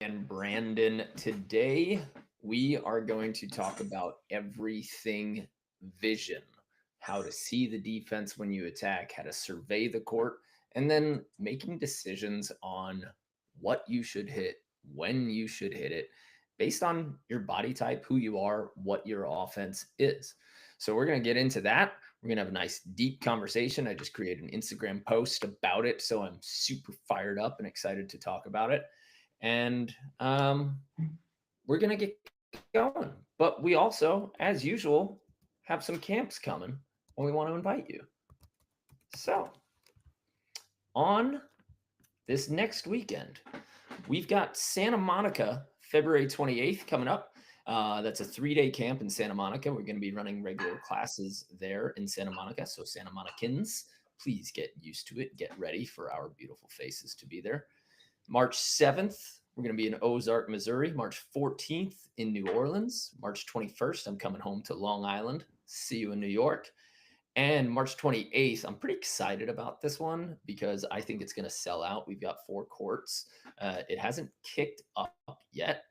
and Brandon. Today, we are going to talk about everything vision, how to see the defense when you attack, how to survey the court, and then making decisions on what you should hit, when you should hit it, based on your body type, who you are, what your offense is. So, we're going to get into that. We're going to have a nice deep conversation. I just created an Instagram post about it. So, I'm super fired up and excited to talk about it. And we're going to get going. But we also, as usual, have some camps coming and we want to invite you. So, on this next weekend, we've got Santa Monica, February 28th coming up. That's a 3-day camp in Santa Monica. We're going to be running regular classes there in Santa Monica. So, Santa Monicans, please get used to it. Get ready for our beautiful faces to be there. March 7th, we're going to be in Ozark, Missouri. March 14th in New Orleans. March 21st, I'm coming home to Long Island. See you in New York. And March 28th, I'm pretty excited about this one because I think it's going to sell out. We've got 4 courts. It hasn't kicked up yet,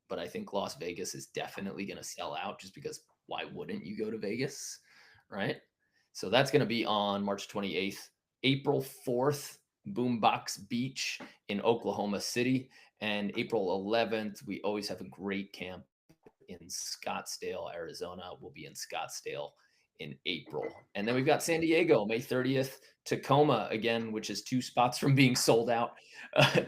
but I think Las Vegas is definitely going to sell out just because why wouldn't you go to Vegas, right? So that's going to be on March 28th. April 4th, Boombox Beach in Oklahoma City. And April 11th, we always have a great camp in Scottsdale, Arizona. We'll be in Scottsdale in April. And then we've got San Diego, May 30th, Tacoma again, which is 2 spots from being sold out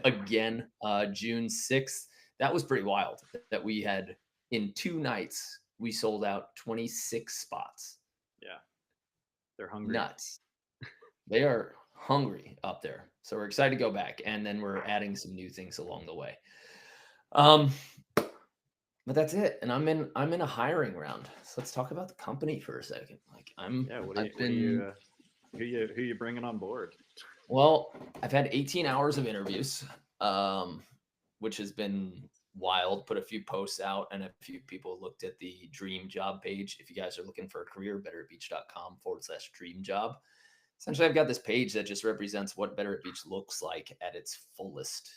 again, June 6th. That was pretty wild that we had in 2 nights, we sold out 26 spots. Yeah, they're hungry. Nuts. They are hungry up there. So we're excited to go back. And then we're adding some new things along the way. Um, but that's it. And I'm in a hiring round. So let's talk about the company for a second. Like Yeah, I've what do you been who you bringing on board? well, I've had 18 hours of interviews, um, which has been wild. Put a few posts out, and a few people looked at the dream job page. If you guys are looking for a career, betteratbeach.com/dream job. Essentially, I've got this page that just represents what Better at Beach looks like at its fullest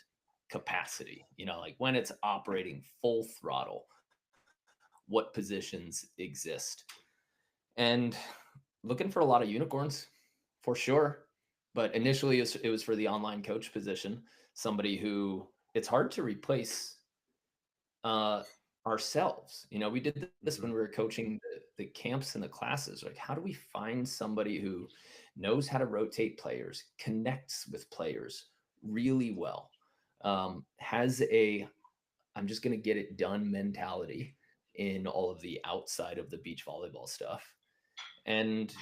capacity. Like when it's operating full throttle, what positions exist. And looking for a lot of unicorns for sure. But initially, it was for the online coach position, somebody who it's hard to replace uh, ourselves. We did this when we were Hmm. coaching the camps and the classes. Like, how do we find somebody who knows how to rotate players, connects with players really well, has a I'm just going to get it done mentality in all of the outside of the beach volleyball stuff, and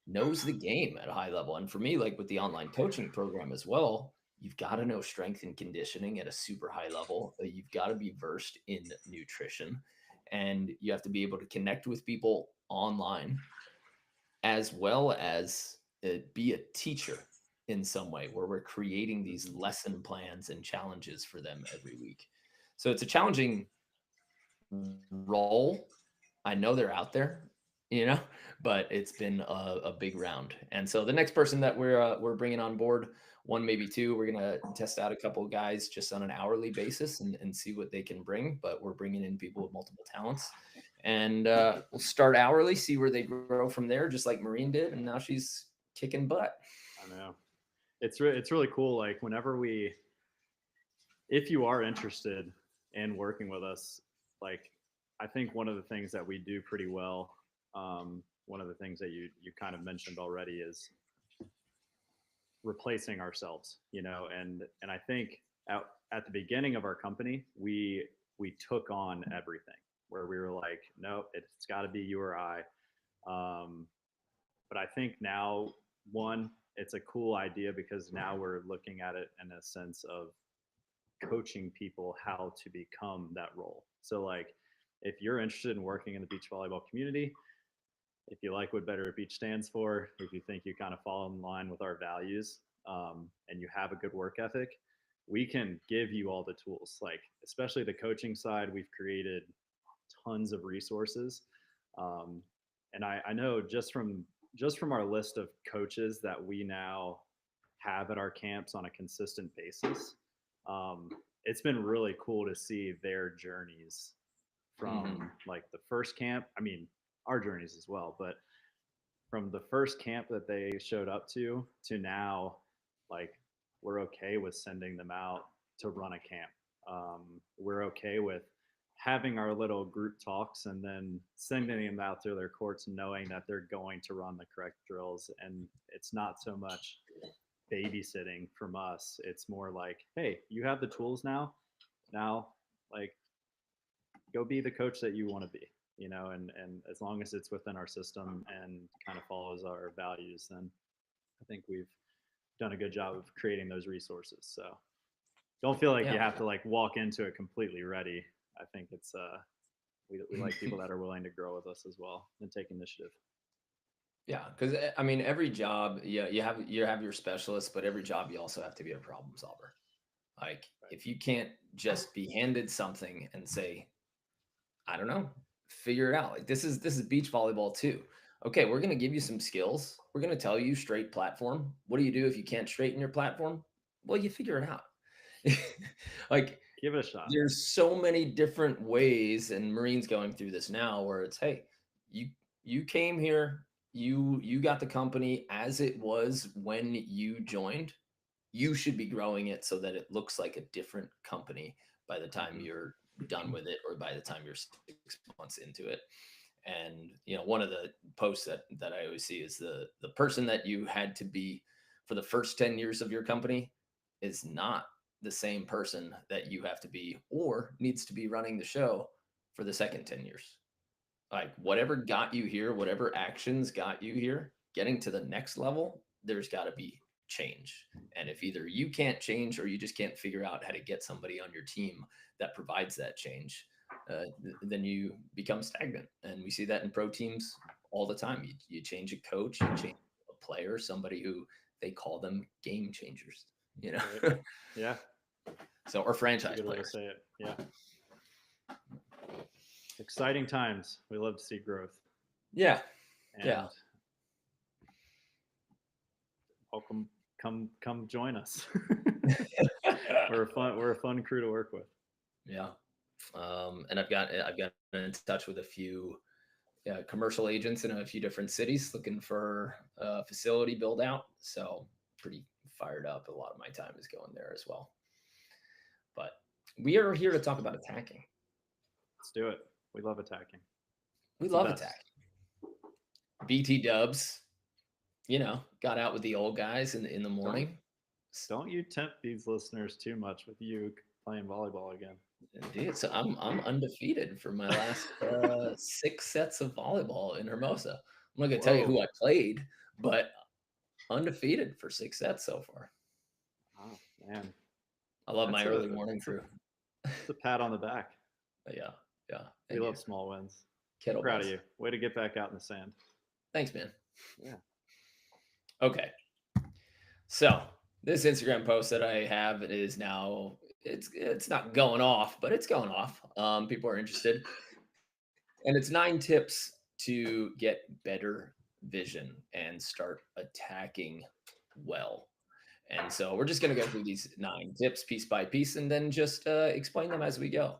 knows the game at a high level. And for me, like with the online coaching program as well, you've got to know strength and conditioning at a super high level. You've got to be versed in nutrition, and you have to be able to connect with people online as well as be a teacher in some way where we're creating these Hmm. lesson plans and challenges for them every week. So it's a challenging role. I know they're out there, you know, but it's been a big round. And so the next person that we're bringing on board, one maybe two, we're gonna test out a couple of guys just on an hourly basis and see what they can bring. But we're bringing in people with multiple talents, and we'll start hourly, see where they grow from there, just like Marine did, and now she's kicking butt. I know it's really cool. Like if you are interested in working with us, like I think one of the things that we do pretty well, one of the things that you kind of mentioned already is replacing ourselves, and I think at the beginning of our company, we took on everything where we were like, nope, it's got to be you or I. Um, but I think now, one, it's a cool idea because now we're looking at it in a sense of coaching people how to become that role. So like, if you're interested in working in the beach volleyball community, if you like what Better at Beach stands for, if you think you kind of fall in line with our values, and you have a good work ethic, we can give you all the tools. Like, especially the coaching side, we've created tons of resources. Um, and I know just from our list of coaches that we now have at our camps on a consistent basis, um, it's been really cool to see their journeys from like the first camp. I mean, our journeys as well, but from the first camp that they showed up to now, like we're okay with sending them out to run a camp. We're okay with having our little group talks and then sending them out to their courts, knowing that they're going to run the correct drills. And it's not so much babysitting from us. It's more like, hey, you have the tools now. Now, like, go be the coach that you want to be, and as long as it's within our system and kind of follows our values, then I think we've done a good job of creating those resources. So don't feel like Yeah. you have to like walk into it completely ready. I think it's we like people that are willing to grow with us as well and take initiative. Yeah, because I mean, every job, yeah, you have your specialists, but every job you also have to be a problem solver. Like, if you can't just be handed something and say, I don't know, figure it out. Like, this is beach volleyball too. Okay, we're gonna give you some skills. We're gonna tell you straight platform. What do you do if you can't straighten your platform? Well, you figure it out. Like, Give it a shot. there's so many different ways, and Marine's going through this now, where it's, hey, you you came here, you got the company as it was when you joined. You should be growing it so that it looks like a different company by the time Mm-hmm. you're done with it, or by the time you're 6 months into it. And one of the posts that I always see is the person that you had to be for the first 10 years of your company is not the same person that you have to be or needs to be running the show for the second 10 years. Like, whatever got you here, whatever actions got you here, getting to the next level, there's got to be change. And if either you can't change or you just can't figure out how to get somebody on your team that provides that change, then you become stagnant. And we see that in pro teams all the time. You change a coach, you change a player, somebody who they call them game changers, Right. Yeah. So, or franchise Good way to players. say it. Yeah. Exciting times. We love to see growth. Yeah. And Yeah. welcome, come join us. We're a fun crew to work with. Yeah. And I've got in touch with a few commercial agents in a few different cities looking for a facility build out. So pretty fired up. A lot of my time is going there as well. But we are here to talk about attacking. Let's do it. We love attacking. We love attacking. BT Dubs, got out with the old guys in the morning. Don't you tempt these listeners too much with you playing volleyball again. Indeed. So I'm undefeated for my last 6 sets of volleyball in Hermosa. I'm not gonna tell you who I played, but undefeated for 6 sets so far. Oh man, I love my early morning crew. It's a pat on the back. Yeah. We love small wins. Kettlebells. Proud of you. Way to get back out in the sand. Thanks, man. Yeah. Okay. So this Instagram post that I have is now it's not going off, but it's going off. People are interested, and it's 9 tips to get better vision and start attacking well. And so we're just going to go through these 9 tips piece by piece, and then just explain them as we go.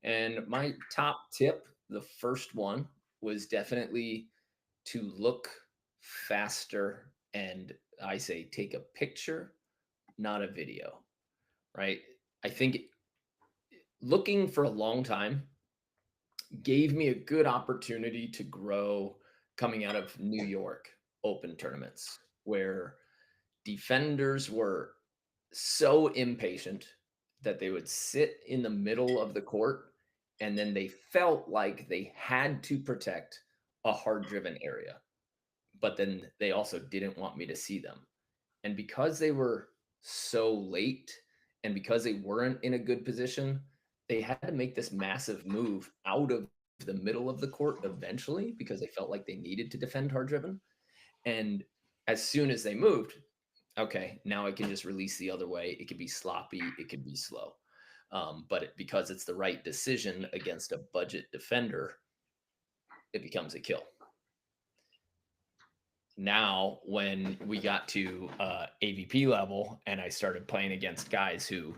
And my top tip, the first one, was definitely to look faster, and I say take a picture, not a video, right? I think looking for a long time gave me a good opportunity to grow coming out of New York Open tournaments, where defenders were so impatient that they would sit in the middle of the court, and then they felt like they had to protect a hard driven area, but then they also didn't want me to see them. And because they were so late, and because they weren't in a good position, they had to make this massive move out of the middle of the court eventually, because they felt like they needed to defend hard driven. And as soon as they moved, okay, now I can just release the other way. It could be sloppy, it could be slow. But because it's the right decision against a budget defender, it becomes a kill. Now, when we got to AVP level and I started playing against guys who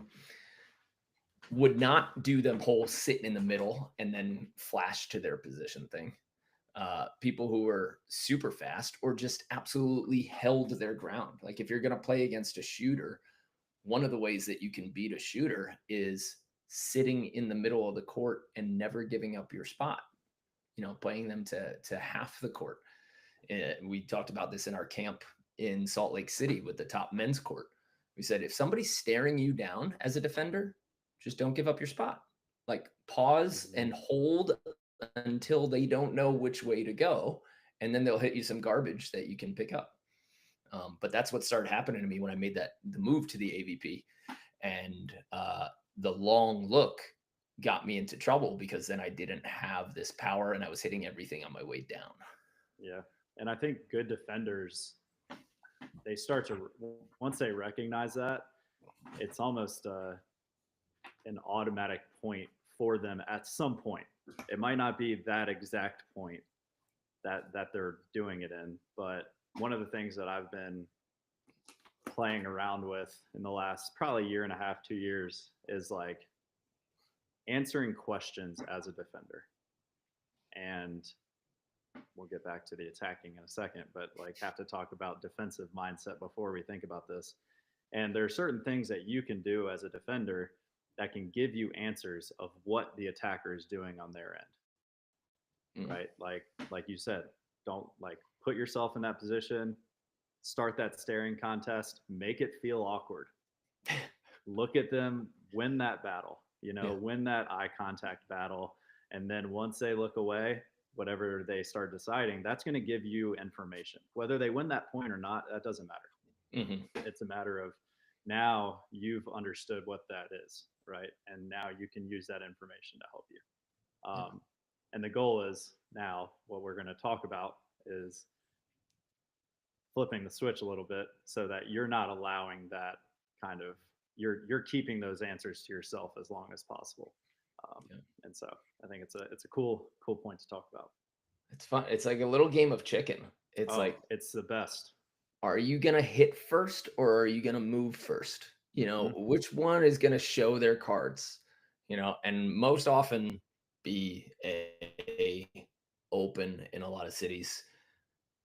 would not do the whole sitting in the middle and then flash to their position thing. People who were super fast or just absolutely held their ground. Like if you're going to play against a shooter, one of the ways that you can beat a shooter is sitting in the middle of the court and never giving up your spot. Playing them to half the court. We talked about this in our camp in Salt Lake City with the top men's court. We said if somebody's staring you down as a defender, just don't give up your spot. Like pause and hold until they don't know which way to go, and then they'll hit you some garbage that you can pick up. But that's what started happening to me when I made the move to the AVP, and the long look got me into trouble because then I didn't have this power and I was hitting everything on my way down. Yeah, and I think good defenders, they start to, once they recognize that, it's almost an automatic point for them at some point. It might not be that exact point that they're doing it in, but one of the things that I've been playing around with in the last probably year and a half, 2 years is like answering questions as a defender. And we'll get back to the attacking in a second, but like have to talk about defensive mindset before we think about this. And there are certain things that you can do as a defender that can give you answers of what the attacker is doing on their end. Right? Like you said, don't like put yourself in that position, start that staring contest, make it feel awkward. Look at them, win that battle, win that eye contact battle. And then once they look away, whatever they start deciding, that's going to give you information. Whether they win that point or not, that doesn't matter. It's a matter of now you've understood what that is, right? And now you can use that information to help you. And the goal is now what we're going to talk about is flipping the switch a little bit so that you're not allowing that kind of, you're keeping those answers to yourself as long as possible. And so I think it's a cool point to talk about. It's fun. It's like a little game of chicken. It's like, it's the best. Are you going to hit first or are you going to move first? Which one is going to show their cards, and most often be a open in a lot of cities.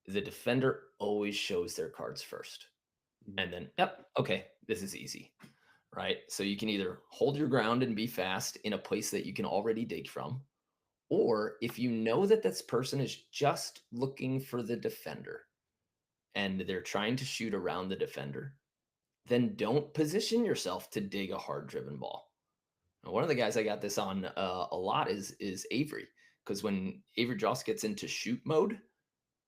The defender always shows their cards first. And then, yep, okay, this is easy, right? So you can either hold your ground and be fast in a place that you can already dig from, or if you know that this person is just looking for the defender and they're trying to shoot around the defender, then don't position yourself to dig a hard driven ball. Now, one of the guys I got this on a lot is Avery, because when Avery Joss gets into shoot mode,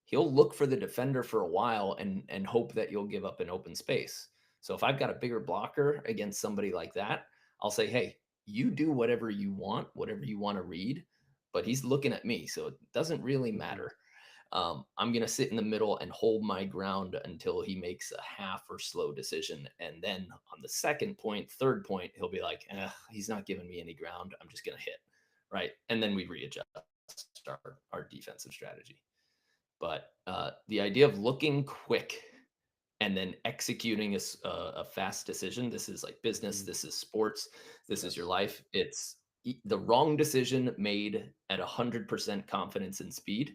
he'll look for the defender for a while and hope that you'll give up an open space. So if I've got a bigger blocker against somebody like that, I'll say, hey, you do whatever you want to read, but he's looking at me, so it doesn't really matter. I'm going to sit in the middle and hold my ground until he makes a half or slow decision. And then on the second point, third point, he'll be like, he's not giving me any ground. I'm just going to hit. Right. And then we readjust our defensive strategy. But the idea of looking quick and then executing a fast decision, this is like business, this is sports, this is your life. It's the wrong decision made at 100% confidence and speed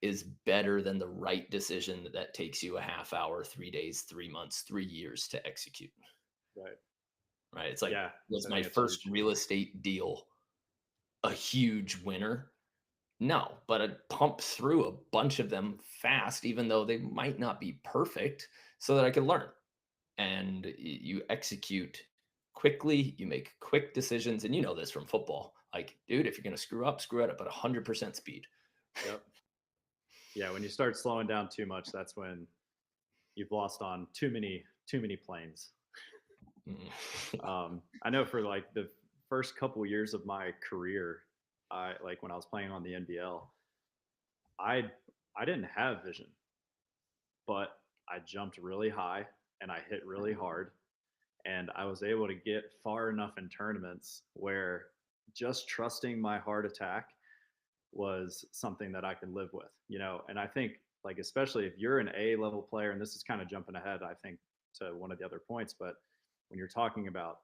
is better than the right decision that takes you a half hour, 3 days, 3 months, 3 years to execute. Right. It's like, was my first real estate deal a huge winner? No, but I pumped through a bunch of them fast, even though they might not be perfect, so that I could learn. And you execute quickly, you make quick decisions. And you know this from football. Like, dude, if you're going to screw up at 100% speed. Yep. Yeah, when you start slowing down too much, that's when you've lost on too many planes. I know for like the first couple years of my career, like when I was playing on the NBL, I didn't have vision, but I jumped really high and I hit really hard, and I was able to get far enough in tournaments where just trusting my hard attack was something that I could live with, and I think like, especially if you're an A level player, and this is kind of jumping ahead, I think, to one of the other points, but when you're talking about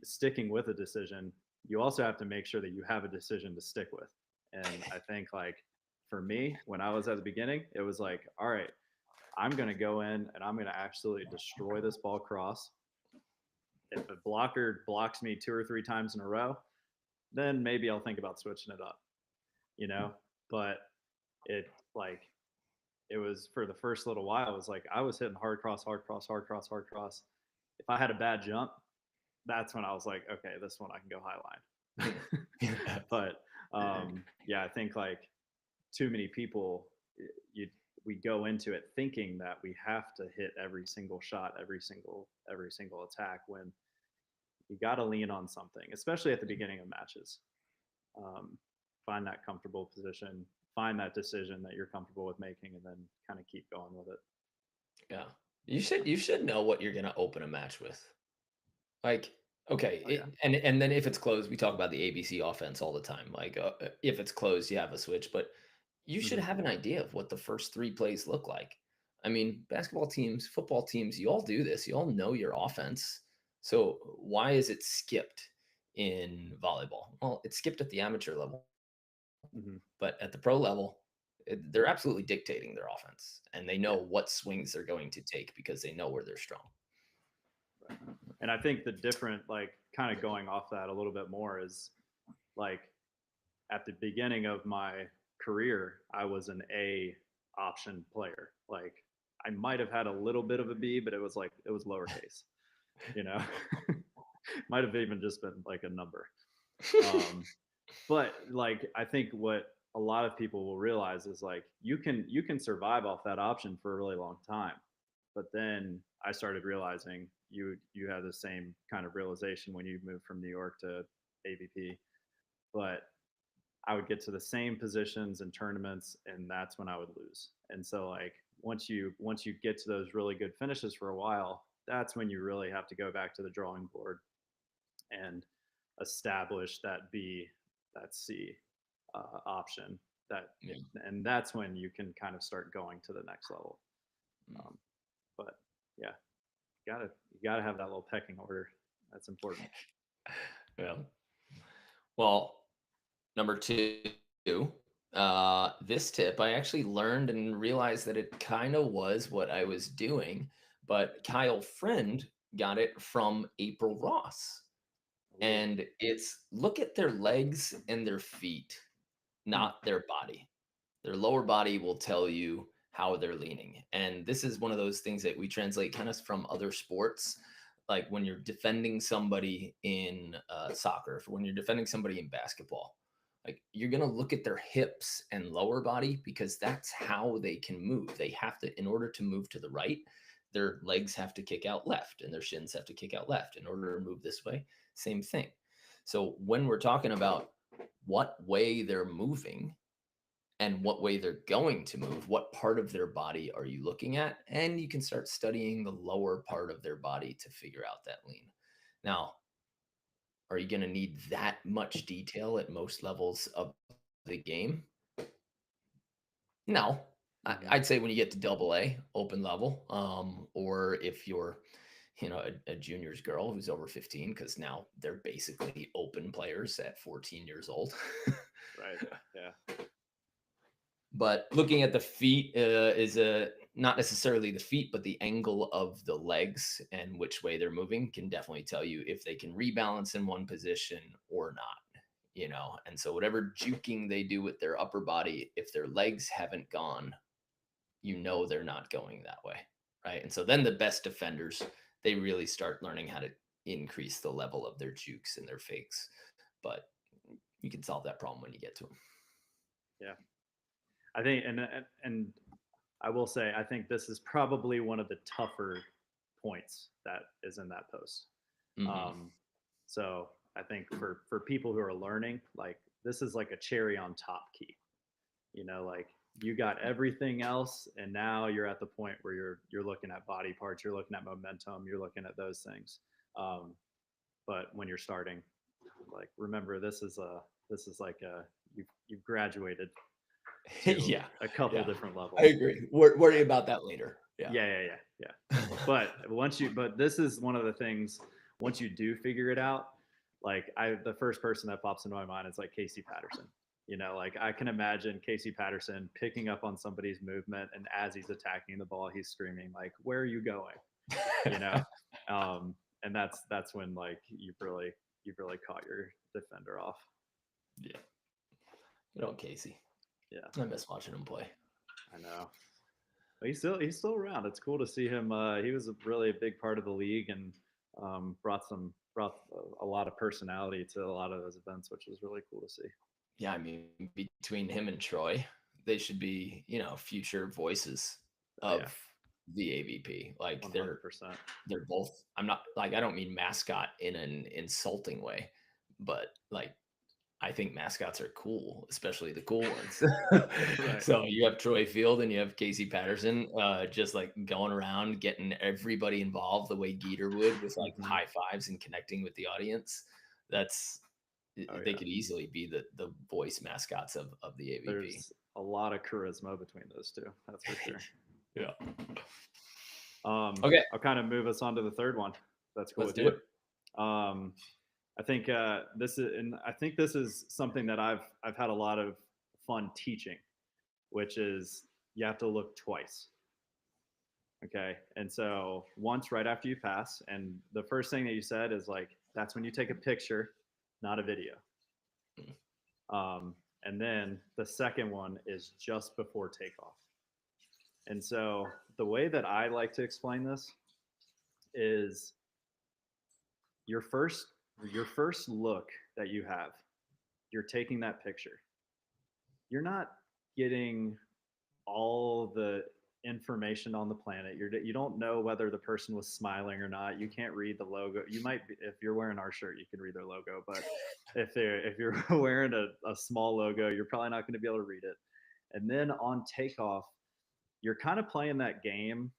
sticking with a decision, you also have to make sure that you have a decision to stick with. And I think like for me, when I was at the beginning, it was like, all right, I'm going to go in and I'm going to absolutely destroy this ball cross. If a blocker blocks me 2 or 3 times in a row, then maybe I'll think about switching it up, you know? But it like, it was for the first little while, it was like I was hitting hard cross, hard cross, hard cross, hard cross. If I had a bad jump, that's when I was like, okay, this one I can go high line. But yeah, I think like too many people, you we go into it thinking that we have to hit every single shot, every single attack, when you got to lean on something, especially at the beginning of matches. Um, find that comfortable position, find that decision that you're comfortable with making, and then kind of keep going with it. Yeah. You should know what you're gonna open a match with. Like, okay, Oh yeah. and then if it's closed, we talk about the ABC offense all the time. Like, if it's closed, you have a switch, but you should Hmm. have an idea of what the first three plays look like. I mean, basketball teams, football teams, you all do this. You all know your offense. So why is it skipped in volleyball? Well, it's skipped at the amateur level, Hmm. but at the pro level, they're absolutely dictating their offense, and they know Yeah. what swings they're going to take because they know where they're strong. Right. And I think the different, like, kind of going off that a little bit more is like at the beginning of my career, I was an A option player. Like I might have had a little bit of a B, but it was like it was lowercase, you know. Might have even just been like a number. Um, but like I think what a lot of people will realize is like you can survive off that option for a really long time. But then I started realizing you had the same kind of realization when you moved from New York to AVP. But I would get to the same positions in tournaments, and that's when I would lose. And so like once you get to those really good finishes for a while, that's when you really have to go back to the drawing board and establish that B, that C option. That Yeah. and that's when you can kind of start going to the next level. Um, but yeah, you gotta have that little pecking order. That's important. Yeah. Well, number two, this tip I actually learned and realized that it kind of was what I was doing, but Kyle Friend got it from April Ross. Ooh. And it's look at their legs and their feet, Hmm. not their body. Their lower body will tell you how they're leaning. And this is one of those things that we translate kind of from other sports. Like when you're defending somebody in soccer, when you're defending somebody in basketball, like you're going to look at their hips and lower body because that's how they can move. They have to, in order to move to the right, their legs have to kick out left and their shins have to kick out left in order to move this way. Same thing. So when we're talking about what way they're moving, and what way they're going to move, what part of their body are you looking at? And you can start studying the lower part of their body to figure out that lean. Now, are you going to need that much detail at most levels of the game? No. Hmm. I'd say when you get to double A, open level, or if you're, a juniors girl who's over 15, because now they're basically open players at 14 years old. Right. Yeah. But looking at the feet is not necessarily the feet, but the angle of the legs and which way they're moving can definitely tell you if they can rebalance in one position or not. And so whatever juking they do with their upper body, if their legs haven't gone, they're not going that way, right? And so then the best defenders, they really start learning how to increase the level of their jukes and their fakes. But you can solve that problem when you get to them. Yeah. I think, and I will say, I think this is probably one of the tougher points that is in that post. Hmm. Um, so I think for people who are learning, like this is like a cherry on top key. Like you got everything else, and now you're at the point where you're looking at body parts, you're looking at momentum, you're looking at those things. Um, but when you're starting, like remember this is like you've graduated to Yeah, a couple yeah, different I levels. agree. Worry Yeah. about that later. Yeah. Yeah. But this is one of the things once you do figure it out, like the first person that pops into my mind is like Casey Patterson. You know, like I can imagine Casey Patterson picking up on somebody's movement, and as he's attacking the ball, he's screaming like, "Where are you going?" You know, and that's when like you've really caught your defender off. Yeah. Good old Casey. Yeah, I miss watching him play. I know. But he's still around. It's cool to see him. He was really a big part of the league and brought a lot of personality to a lot of those events, which was really cool to see. Yeah, I mean, between him and Troy, they should be, future voices Oh, yeah. of the AVP. Like 100%. they're both. I'm not like I don't mean mascot in an insulting way, but like I think mascots are cool, especially the cool ones. Right. So you have Troy Field and you have Casey Patterson, just like going around getting everybody involved the way Geeter would with like Mhm. high fives and connecting with the audience. That's Oh, they yeah. could easily be the voice mascots of the AVP. There's a lot of charisma between those two. That's for sure. Yeah. Okay. I'll kind of move us on to the third one. That's cool. Let's do it. I think this is something that I've had a lot of fun teaching, which is you have to look twice. Okay. And so once right after you pass, and the first thing that you said is like, that's when you take a picture, not a video. And then the second one is just before takeoff. And so the way that I like to explain this is your first look that you have, you're taking that picture. You're not getting all the information on the planet. You don't know whether the person was smiling or not. You can't read the logo. You might be, if you're wearing our shirt, you can read their logo, but if you're wearing a small logo, you're probably not going to be able to read it. And then on takeoff, you're kind of playing that game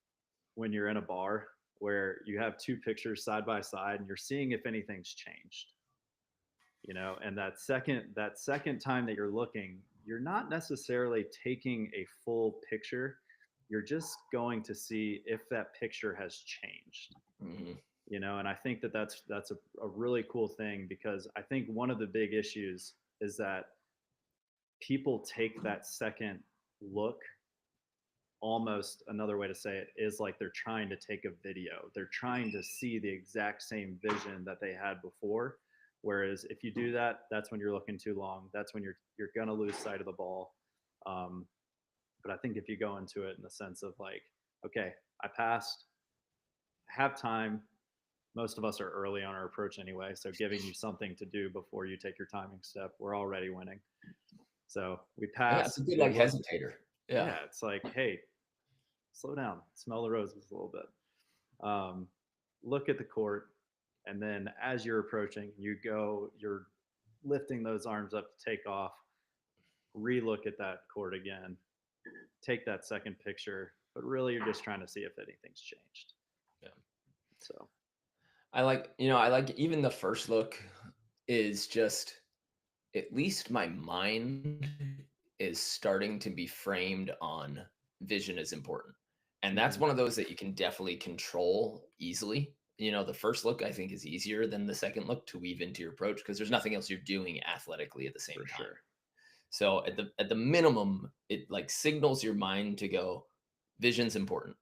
when you're in a bar where you have two pictures side by side and you're seeing if anything's changed. You know, and that second time that you're looking, you're not necessarily taking a full picture. You're just going to see if that picture has changed. Mm-hmm. You know, and I think that that's a really cool thing, because I think one of the big issues is that people take that second look, almost another way to say it is like they're trying to take a video. They're trying to see the exact same vision that they had before. Whereas if you do that, that's when you're looking too long. That's when you're gonna lose sight of the ball. But I think if you go into it in the sense of like, okay, I passed, have time. Most of us are early on our approach anyway, so giving you something to do before you take your timing step, we're already winning. So we pass. Yeah, it's a good like hesitator. Yeah, it's like, hey, slow down, smell the roses a little bit. Look at the court, and then as you're approaching, you're lifting those arms up to take off. Relook at that court again. Take that second picture, but really you're just trying to see if anything's changed. Yeah. So I like even the first look is just at least my mind is starting to be framed on vision is important. And that's one of those that you can definitely control easily. The first look I think is easier than the second look to weave into your approach because there's nothing else you're doing athletically at the same time. Sure. So at the minimum, it like signals your mind to go, vision's important.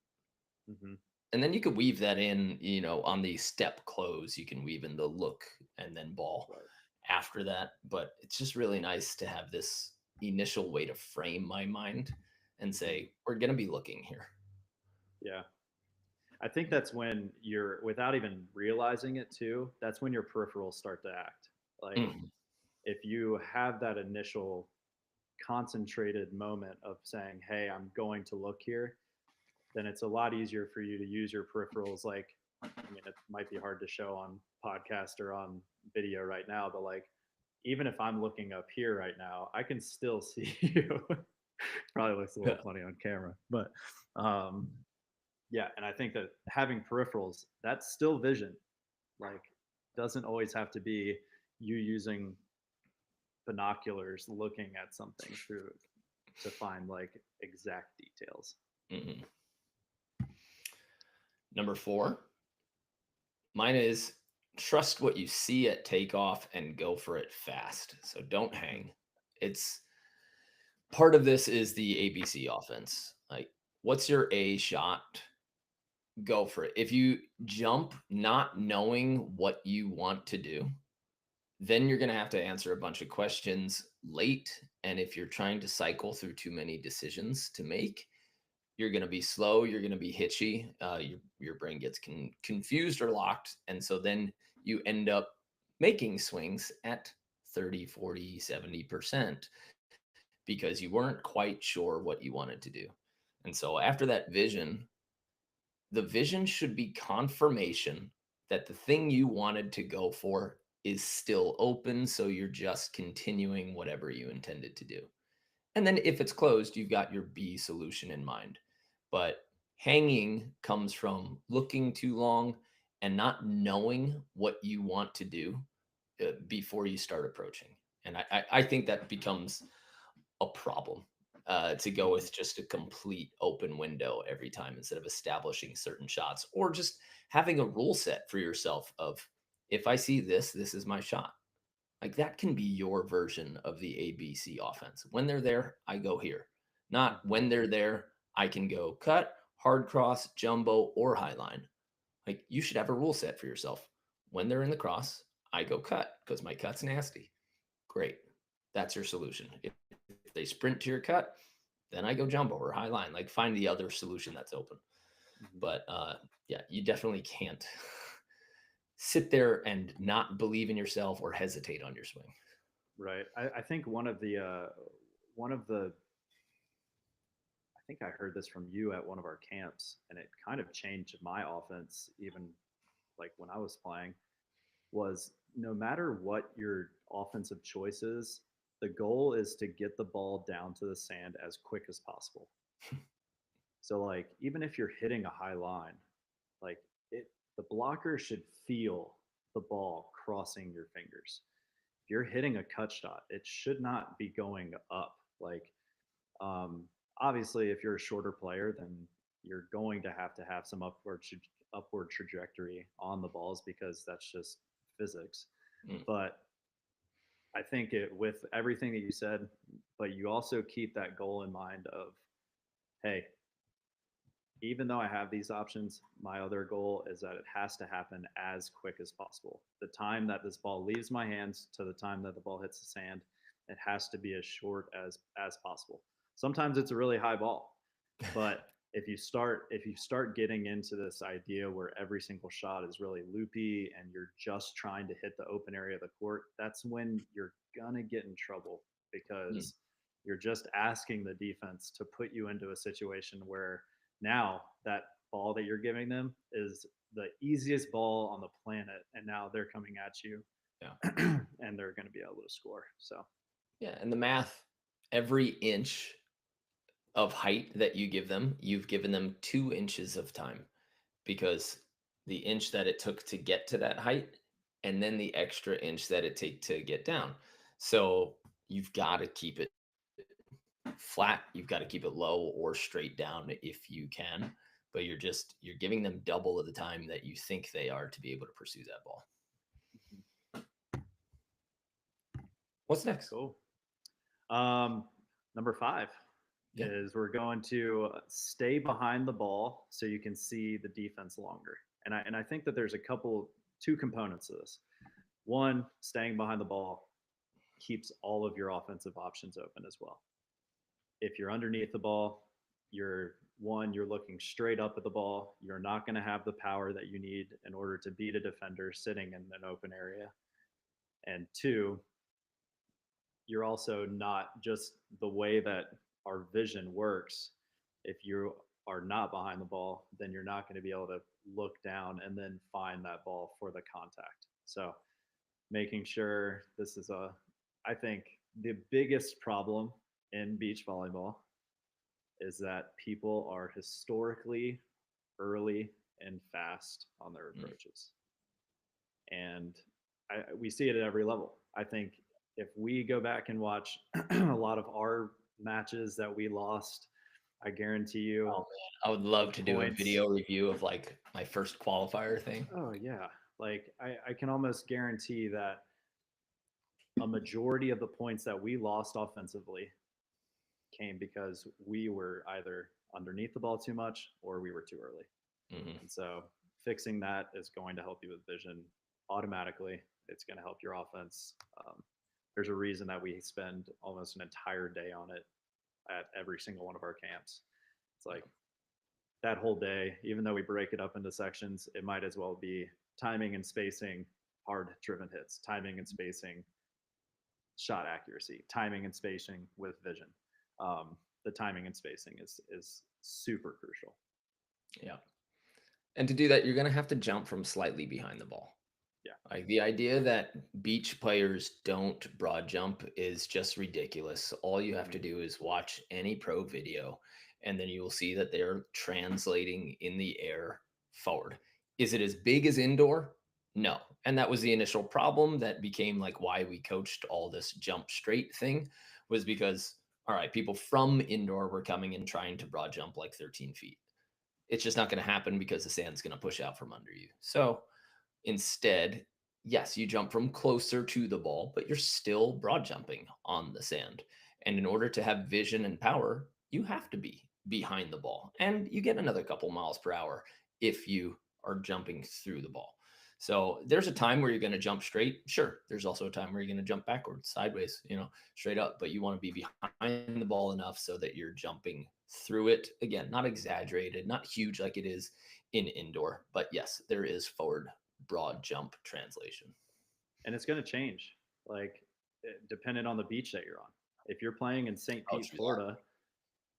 Mm-hmm. And then you could weave that in, on the step close, you can weave in the look and then ball after that. But it's just really nice to have this initial way to frame my mind and say, we're going to be looking here. Yeah. I think that's when you're, without even realizing it too, that's when your peripherals start to act. Like if you have that initial concentrated moment of saying, hey, I'm going to look here, then it's a lot easier for you to use your peripherals. Like, I mean, it might be hard to show on podcast or on video right now, but like, even if I'm looking up here right now, I can still see you. Probably looks a little funny on camera, but yeah. And I think that having peripherals, that's still vision. Like, doesn't always have to be you using binoculars looking at something through to find like exact details. Number 4, mine is trust what you see at takeoff and go for it fast. So don't Mhm. hang. It's part of this is the ABC offense. Like, what's your A shot? Go for it. If you jump not knowing what you want to do, then you're going to have to answer a bunch of questions late. And if you're trying to cycle through too many decisions to make, you're going to be slow. You're going to be hitchy. Your brain gets confused or locked. And so then you end up making swings at 30, 40, 70% because you weren't quite sure what you wanted to do. And so after that vision, the vision should be confirmation that the thing you wanted to go for is still open. So you're just continuing whatever you intended to do. And then if it's closed, you've got your B solution in mind. But hanging comes from looking too long and not knowing what you want to do before you start approaching. And I think that becomes a problem to go Mhm. with just a complete open window every time instead of establishing certain shots or just having a rule set for yourself of if I see this, this is my shot. Like that can be your version of the ABC offense. When they're there, I go here. Not Mhm. when they're there, I can go cut, hard cross, jumbo, or high line. Like you should have a rule set for yourself. When they're in the cross, I go cut because my cut's nasty. Great. That's your solution. If they sprint to your cut, then I go jumbo or high line. Like find the other solution that's open. Mhm. But yeah, you definitely can't sit there and not believe in yourself or hesitate on your swing. Right. I think one of the I think I heard this from you at one of our camps, and it kind of changed my offense even like when I was playing, was no matter what your offensive choice is, the goal is to get the ball down to the sand as quick as possible. So like even if you're hitting a high line, like it the blocker should feel the ball crossing your fingers. If you're hitting a cut shot, it should not be going up. Like um, obviously, if you're a shorter player, then you're going to have some upward trajectory on the balls because that's just physics. Mm, But I think it with everything that you said, but you also keep that goal in mind of, hey, even though I have these options, my other goal is that it has to happen as quick as possible. The time that this ball leaves my hands to the time that the ball hits the sand, it has to be as short as possible. Sometimes it's a really high ball, but if you start getting into this idea where every single shot is really loopy and you're just trying to hit the open area of the court, that's when you're gonna get in trouble mm, because you're just asking the defense to put you into a situation where now that ball that you're giving them is the easiest ball on the planet, and now they're coming at you yeah. and they're going to be able to score. So Yeah. And the math, every inch of height that you give them, you've given them 2 inches of time because the inch that it took to get to that height and then the extra inch that it take to get down. So you've got to keep it flat, you've got to keep it low or straight down if you can, but you're giving them double of the time that you think they are to be able to pursue that ball. What's next? cool. Um, Number 5 Yeah. is we're going to stay behind the ball so you can see the defense longer. And I think that there's two components to this. One, staying behind the ball keeps all of your offensive options open as well. If you're underneath the ball, you're looking straight up at the ball. You're not going to have the power that you need in order to beat a defender sitting in an open area. And two, you're also not just the way that our vision works. If you are not behind the ball, then you're not going to be able to look down and then find that ball for the contact. So making sure I think the biggest problem in beach volleyball is that people are historically early and fast on their Mm, approaches. And we see it at every level. I think if we go back and watch a lot of our matches that we lost, I guarantee you oh man, I would the love to do a points. video review of like my first qualifier thing. Oh, yeah. Like I can almost guarantee that a majority of the points that we lost offensively came because we were either underneath the ball too much or we were too early. Hmm. And so fixing that is going to help you with vision automatically. It's going to help your offense. There's a reason that we spend almost an entire day on it at every single one of our camps. It's like that whole day, even though we break it up into sections, it might as well be timing and spacing, hard driven hits, timing and spacing, shot accuracy, timing and spacing with vision. The timing and spacing is super crucial. Yeah. And to do that, you're going to have to jump from slightly behind the ball. Yeah. Like the idea that beach players don't broad jump is just ridiculous. All you have to Mm-hmm. do is watch any pro video, and then you will see that they're translating in the air forward. Is it as big as indoor? No. And that was the initial problem that became like why we coached all this jump straight thing was because, all right, people from indoor were coming and trying to broad jump like 13 feet. It's just not going to happen because the sand's going to push out from under you. So instead, yes, you jump from closer to the ball, but you're still broad jumping on the sand. And in order to have vision and power, you have to be behind the ball. And you get another couple miles per hour if you are jumping through the ball. So there's a time where you're going to jump straight. Sure. There's also a time where you're going to jump backwards, sideways, straight up. But you want to be behind the ball enough so that you're jumping through it. Again, not exaggerated, not huge like it is in indoor. But yes, there is forward broad jump translation. And it's going to change, like depending on the beach that you're on. If you're playing in St. Oh, Pete, true that. Florida,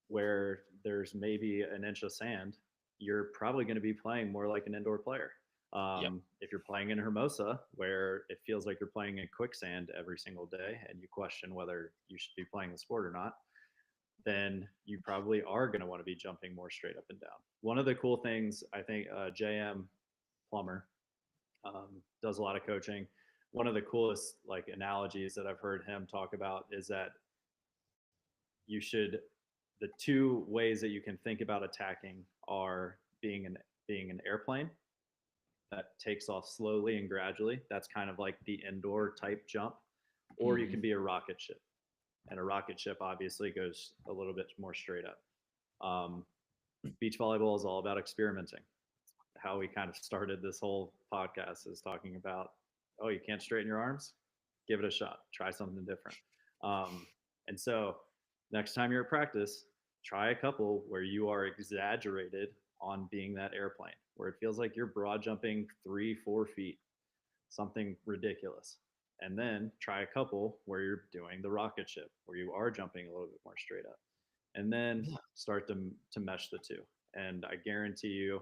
where there's maybe an inch of sand, you're probably going to be playing more like an indoor player. Yep. If you're playing in Hermosa, where it feels like you're playing in quicksand every single day and you question whether you should be playing the sport or not, then you probably are going to want to be jumping more straight up and down. One of the cool things I think JM Plummer does a lot of coaching. One of the coolest like analogies that I've heard him talk about is that you should the two ways that you can think about attacking are being an airplane that takes off slowly and gradually. That's kind of like the indoor type jump, or you Mm-hmm. can be a rocket ship, and a rocket ship obviously goes a little bit more straight up. Beach volleyball is all about experimenting. How we kind of started this whole podcast is talking about, oh, you can't straighten your arms, give it a shot, try something different. And so next time you're at practice, try a couple where you are exaggerated on being that airplane, where it feels like you're broad jumping 3-4 feet, something ridiculous. And then try a couple where you're doing the rocket ship, where you are jumping a little bit more straight up. And then Yeah. start to mesh the two. And I guarantee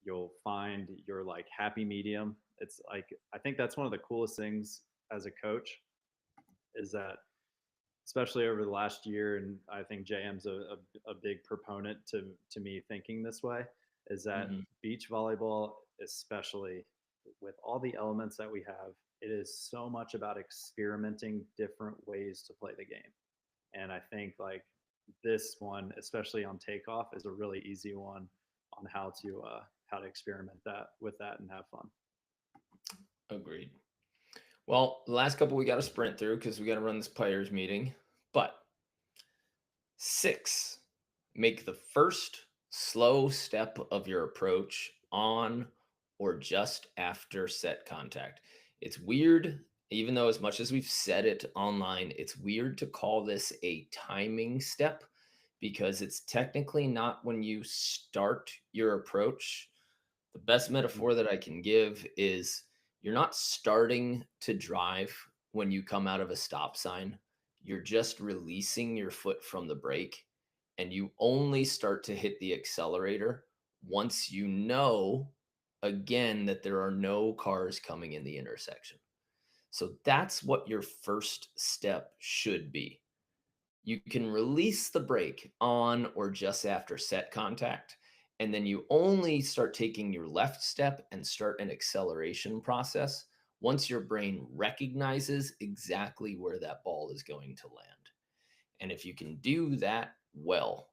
you'll find your like happy medium. It's like I think that's one of the coolest things as a coach is that especially over the last year, and I think JM's a big proponent to me thinking this way, is that Mm-hmm. beach volleyball, especially with all the elements that we have, it is so much about experimenting different ways to play the game. And I think like this one, especially on takeoff, is a really easy one on how to experiment that with that and have fun. Agreed. Well, the last couple we got to sprint through because we got to run this players meeting. But 6, make the first slow step of your approach on or just after set contact. It's weird, even though as much as we've said it online, it's weird to call this a timing step because it's technically not when you start your approach. The best Mm-hmm. metaphor that I can give is you're not starting to drive when you come out of a stop sign. You're just releasing your foot from the brake, and you only start to hit the accelerator once you know again that there are no cars coming in the intersection. So that's what your first step should be. You can release the brake on or just after set contact, and then you only start taking your left step and start an acceleration process once your brain recognizes exactly where that ball is going to land. And if you can do that well,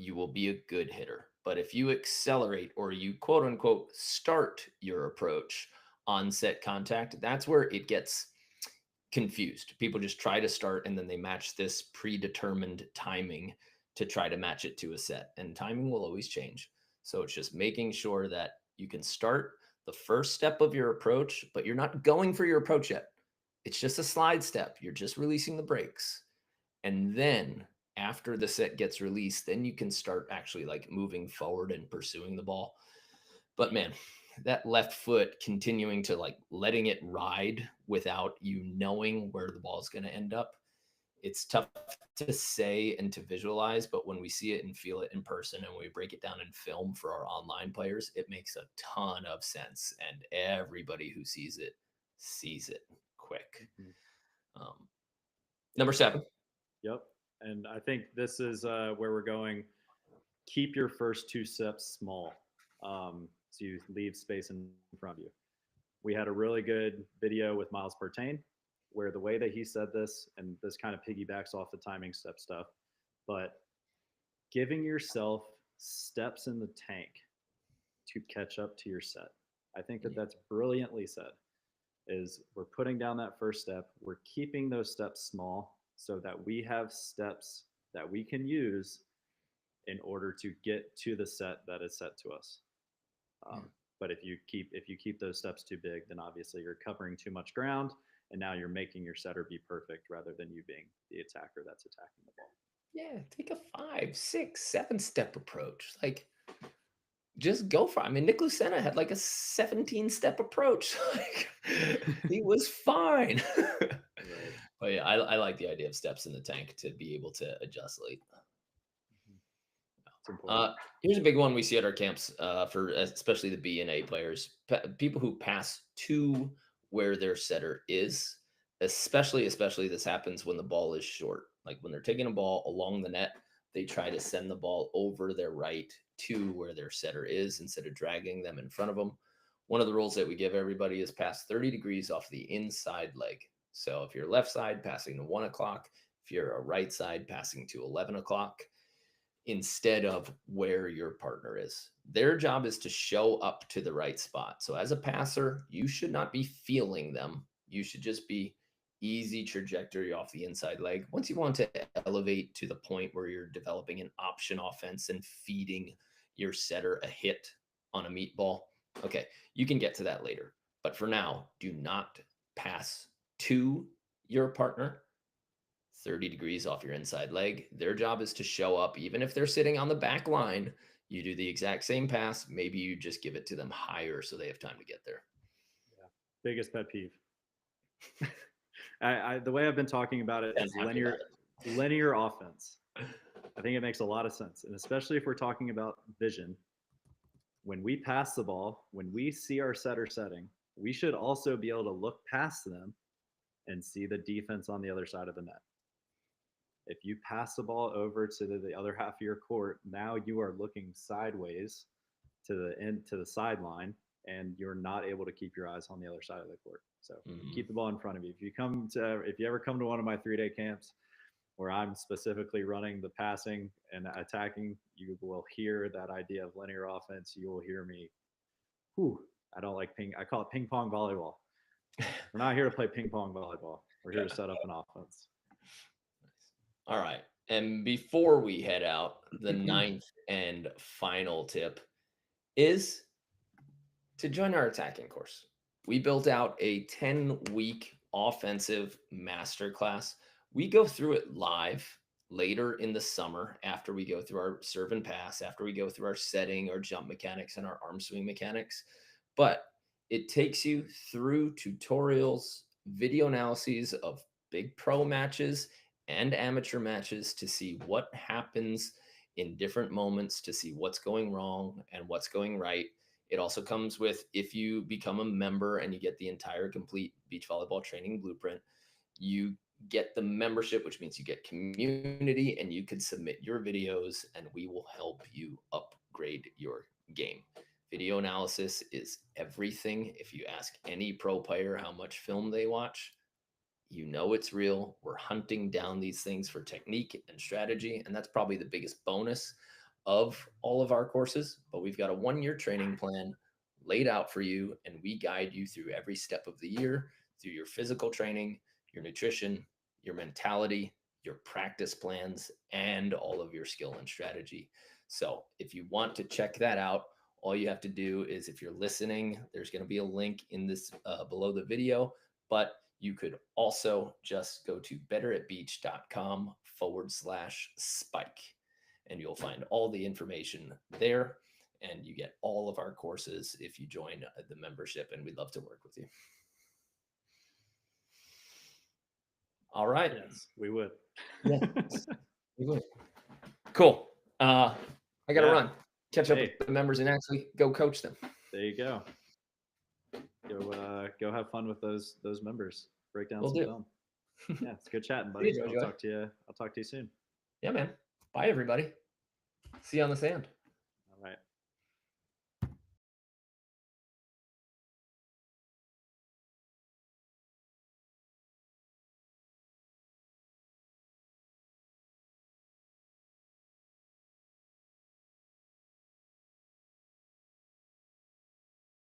you will be a good hitter. But if you accelerate or you quote unquote start your approach on set contact, that's where it gets confused. People just try to start and then they match this predetermined timing to try to match it to a set. And timing will always change. So it's just making sure that you can start the first step of your approach, but you're not going for your approach yet. It's just a slide step. You're just releasing the brakes. And then after the set gets released, then you can start actually like moving forward and pursuing the ball. But man, that left foot continuing to like letting it ride without you knowing where the ball is going to end up, it's tough to say and to visualize, but when we see it and feel it in person and we break it down in film for our online players, it makes a ton of sense. And everybody who sees it quick. Mhm. Um, Number seven. Yep. And I think this is where we're going. Keep your first two steps small, so you leave space in front of you. We had a really good video with Miles Pertain where the way that he said this, and this kind of piggybacks off the timing step stuff, but giving yourself steps in the tank to catch up to your set. I think that that's brilliantly said. Is we're putting down that first step, we're keeping those steps small so that we have steps that we can use in order to get to the set that is set to us. But if you keep those steps too big, then obviously you're covering too much ground, and now you're making your setter be perfect rather than you being the attacker that's attacking the ball. Yeah, take a 5, 6, 7 step approach. Like, just go for it. I mean, Nick Lucena had like a 17-step approach. Like, he was fine. Right. But yeah, I like the idea of steps in the tank to be able to adjust late. It's important. Here's a big one we see at our camps for especially the B and A players. People who pass to where their setter is, especially this happens when the ball is short. Like when they're taking a ball along the net, they try to send the ball over their right to where their setter is instead of dragging them in front of them. One of the rules that we give everybody is pass 30 degrees off the inside leg. So if you're left side, passing to 1 o'clock. If you're a right side, passing to 11 o'clock instead of where your partner is. Their job is to show up to the right spot. So as a passer, you should not be feeling them. You should just be easy trajectory off the inside leg. Once you want to elevate to the point where you're developing an option offense and feeding your setter a hit on a meatball, okay, you can get to that later. But for now, do not pass to your partner 30 degrees off your inside leg. Their job is to show up, even if they're sitting on the back line. You do the exact same pass. Maybe you just give it to them higher so they have time to get there. Yeah. Biggest pet peeve. The way I've been talking about it is linear offense. I think it makes a lot of sense, and especially if we're talking about vision. When we pass the ball, when we see our setter setting, we should also be able to look past them and see the defense on the other side of the net. If you pass the ball over to the other half of your court, now you are looking sideways to the sideline, and you're not able to keep your eyes on the other side of the court. So keep the ball in front of you. If you ever come to one of my 3-day camps where I'm specifically running the passing and attacking, you will hear that idea of linear offense. You will hear me. I don't like I call it ping pong volleyball. We're not here to play ping pong volleyball. We're here to set up an offense. All right. And before we head out, the ninth and final tip is to join our attacking course. We built out a 10-week offensive masterclass. We go through it live later in the summer after we go through our serve and pass, after we go through our setting, our jump mechanics, and our arm swing mechanics. But it takes you through tutorials, video analyses of big pro matches and amateur matches to see what happens in different moments, to see what's going wrong and what's going right. It also comes with, if you become a member and you get the entire complete beach volleyball training blueprint, you get the membership, which means you get community and you can submit your videos and we will help you upgrade your game. Video analysis is everything. If you ask any pro player how much film they watch, you know it's real. We're hunting down these things for technique and strategy, and that's probably the biggest bonus. of all of our courses, but we've got a 1-year training plan laid out for you, and we guide you through every step of the year, through your physical training, your nutrition, your mentality, your practice plans, and all of your skill and strategy. So if you want to check that out, all you have to do is, if you're listening, there's going to be a link in this below the video, but you could also just go to betteratbeach.com/spike, and you'll find all the information there. And you get all of our courses if you join the membership, and we'd love to work with you. All right. Yes, we would. Yeah, we would. Cool. I got to run. Catch up with the members and actually go coach them. There you go. Go have fun with those members. Break down some film. Yeah, it's good chatting, buddy. I'll talk to you soon. Yeah, man. Bye, everybody. See you on the sand.